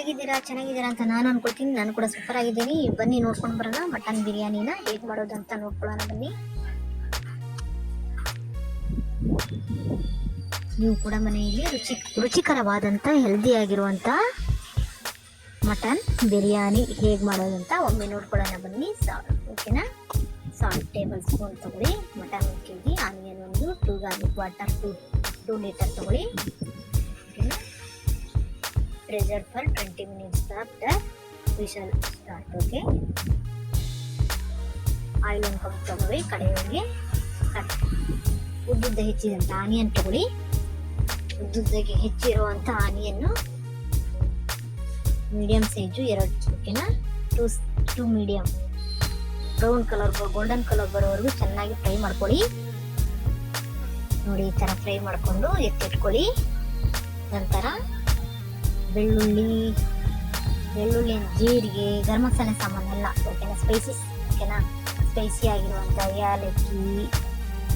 ಹೇಗಿದ್ದೀರಾ? ಚೆನ್ನಾಗಿದ್ದೀರಾ ಅಂತ ನಾನು ಅನ್ಕೊಳ್ತೀನಿ. ನಾನು ಕೂಡ ಸೂಪರ್ ಆಗಿದ್ದೀನಿ. ಬನ್ನಿ ನೋಡ್ಕೊಂಡು ಬರೋಣ ಮಟನ್ ಬಿರಿಯಾನಿನ ಹೇಗೆ ಮಾಡೋದು ಅಂತ ನೋಡ್ಕೊಳ್ಳೋಣ ಬನ್ನಿ. ನೀವು ಕೂಡ ಮನೆಯಲ್ಲಿ ರುಚಿಕರವಾದಂಥ ಹೆಲ್ದಿ ಆಗಿರುವಂಥ ಮಟನ್ ಬಿರಿಯಾನಿ ಹೇಗೆ ಮಾಡೋದು ಅಂತ ಒಮ್ಮೆ ನೋಡ್ಕೊಳ್ಳೋಣ ಬನ್ನಿ. ಓಕೆನಾ? ಸಾಲ್ಟ್ ಟೇಬಲ್ ಸ್ಪೂನ್ ತಗೊಳ್ಳಿ, ಮಟನ್ 1 kg, ಆನಿಯನ್ ಒಂದು, 2 ಗಾರ್ಲಿಕ್ ವಾಟರ್ 2 ಲೀಟರ್ ತಗೊಳ್ಳಿ. ಓಕೆನಾ? Pressure for 20 minutes after we shall start. Okay, oil ಒಂದು ಕಪ್ ತಗೊಳ್ಳಿ, ಕಡೆಯವರಿಗೆ ಉದ್ದುದ್ದ ಹೆಚ್ಚಿದಂಥ ಆನಿಯನ್ ತಗೊಳ್ಳಿ. ಉದ್ದುದ್ದಗೆ ಹೆಚ್ಚಿರುವಂಥ ಆನಿಯನ್ನು ಮೀಡಿಯಂ ಸೈಜು 2. ಓಕೆನಾ? 2 medium brown colour golden colour ಬರೋವರೆಗೂ ಚೆನ್ನಾಗಿ ಫ್ರೈ ಮಾಡ್ಕೊಳ್ಳಿ. ನೋಡಿ, ಈ ಥರ ಫ್ರೈ ಮಾಡಿಕೊಂಡು ಎತ್ತಿಟ್ಕೊಳ್ಳಿ. ನಂತರ ಬೆಳ್ಳುಳ್ಳಿ, ಜೀರಿಗೆ, ಗರಂ ಮಸಾಲೆ ಸಾಮಾನೆಲ್ಲ. ಓಕೆನಾ? ಸ್ಪೈಸಸ್. ಓಕೆನಾ? ಸ್ಪೈಸಿ ಆಗಿರುವಂಥ ಏಲಕ್ಕಿ,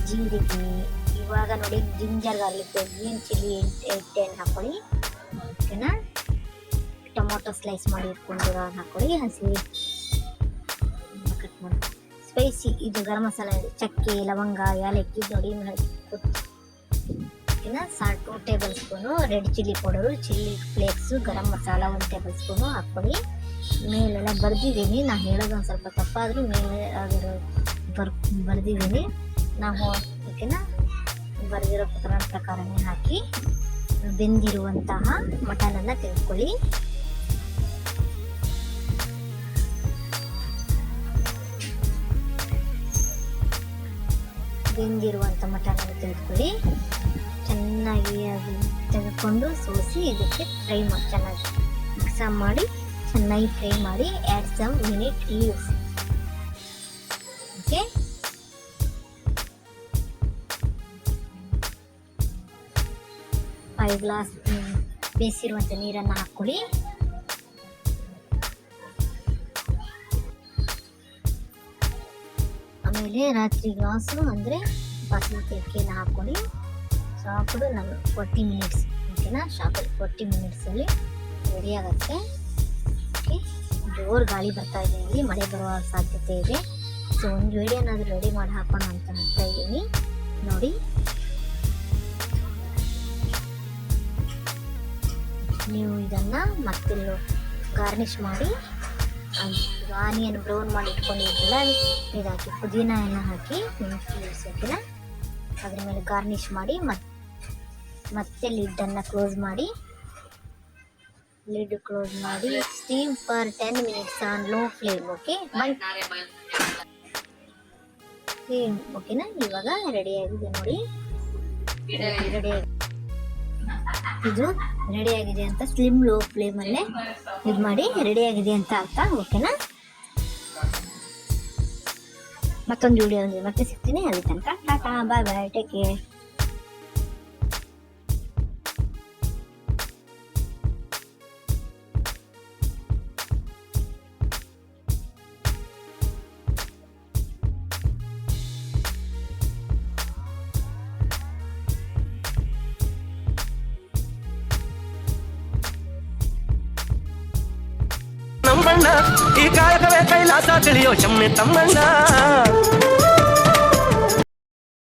ಜೀರಿಗೆ, ಇವಾಗ ನೋಡಿ ಜಿಂಜರ್ ಗಾರ್ಲಿಕ್, ಗ್ರೀನ್ ಚಿಲ್ಲಿ 8 ಹಾಕೊಳ್ಳಿ. ಓಕೆನಾ? ಟೊಮೊಟೊ ಸ್ಲೈಸ್ ಮಾಡಿ ಇಟ್ಕೊಂಡಿರೋ ಹಾಕೊಳ್ಳಿ. ಹಸಿ ಕಟ್ ಮಾಡಿ ಸ್ಪೈಸಿ ಇದು ಗರಂ ಮಸಾಲೆ, ಚಕ್ಕೆ, ಲವಂಗ, ಏಲಕ್ಕಿ ನೋಡಿ. ಓಕೆನಾ? Salt 2 table spoon, red chilli powder, chilli flakes, garam masala 1 table spoon ಹಾಕ್ಕೊಳ್ಳಿ. ಮೇಲೆಲ್ಲ ಬರೆದಿದ್ದೀನಿ, ನಾನು ಹೇಳೋದು ಒಂದು ಸ್ವಲ್ಪ ತಪ್ಪಾದರೂ ಮೇಲೆ ಆಗಿರೋ ಬರೆದಿದ್ದೀನಿ ನಾವು. ಓಕೆನಾ? ಬರೆದಿರೋ ಪ್ರಕಾರನೇ ಹಾಕಿ ಬೆಂದಿರುವಂತಹ ಮಟನನ್ನು ತೆಗೆದುಕೊಳ್ಳಿ. ಬೆಂದಿರುವಂಥ ಮಟನನ್ನು ತೆಗೆದುಕೊಳ್ಳಿ. ಚೆನ್ನಾಗಿ ತೆಗೆದುಕೊಂಡು ಸೋಸಿ ಇದಕ್ಕೆ ಫ್ರೈ ಮಾಡಿ, ಚೆನ್ನಾಗಿ ಮಿಕ್ಸ್ ಮಾಡಿ ಚೆನ್ನಾಗಿ ಫ್ರೈ ಮಾಡಿ. Add some mint leaves. Okay, five glass ಬೇಯಿಸಿರುವಂಥ ನೀರನ್ನು ಹಾಕ್ಕೊಳ್ಳಿ. ಆಮೇಲೆ ರಾತ್ರಿ ಗ್ಲಾಸು ಅಂದರೆ ಬಾಸುಮತಿ ಅಕ್ಕಿಯನ್ನು ಹಾಕ್ಕೊಳ್ಳಿ. ಸಾಕು, ನಾನು 40 minutes. ಓಕೆನಾ? 40 minutesಲ್ಲಿ ರೆಡಿ ಆಗುತ್ತೆ. ಓಕೆ, ಜೋರು ಗಾಳಿ ಬರ್ತಾ ಇದೆ, ಇಲ್ಲಿ ಮಳೆ ಬರುವ ಸಾಧ್ಯತೆ ಇದೆ. ಸೊ ಒಂದು ವಿಡಿಯೋನಾದರೂ ರೆಡಿ ಮಾಡಿ ಹಾಕೋಣ ಅಂತ ಹೇಳ್ತಾ ಇದ್ದೀನಿ. ನೋಡಿ, ನೀವು ಇದನ್ನು ಮತ್ತೆಲ್ಲೂ ಗಾರ್ನಿಷ್ ಮಾಡಿ, ಆನಿಯನ್ ಬ್ರೌನ್ ಮಾಡಿ ಇಟ್ಕೊಂಡಿದ್ದಲ್ಲ ಇದಾಕಿ, ಪುದೀನ ಎಲ್ಲ ಹಾಕಿ ಓಕೆನಾ? ಅದ್ರ ಮೇಲೆ ಗಾರ್ನಿಷ್ ಮಾಡಿ ಮತ್ತೆ ಲಿಡ್ಡನ್ನು ಕ್ಲೋಸ್ ಮಾಡಿ steam for 10 minutes on low flame. Okay, ಓಕೆನಾ? ಇವಾಗ ರೆಡಿಯಾಗಿದೆ ನೋಡಿ. ಇದು ರೆಡಿಯಾಗಿದೆ ಅಂತ ಸ್ಲಿಮ್ ಲೋ ಫ್ಲೇಮಲ್ಲೇ ಇದು ಮಾಡಿ ರೆಡಿಯಾಗಿದೆ ಅಂತ ಅರ್ಥ. ಓಕೆನಾ? ಮತ್ತೊಂದು ವಿಡಿಯೋ ಮತ್ತೆ ಸಿಗ್ತೀನಿ. ಅಲ್ಲಿ ತನಕ ಟಾಟಾ, ಬಾಯ್ ಬಾಯ್, ಟೇಕ್ ಕೇರ್. ಈ ಕಾಯಕವೇ ಕೈಲಾಸ ತಿಳಿಯೋ ಶಮ್ಮೆ ತಮ್ಮಣ್ಣ.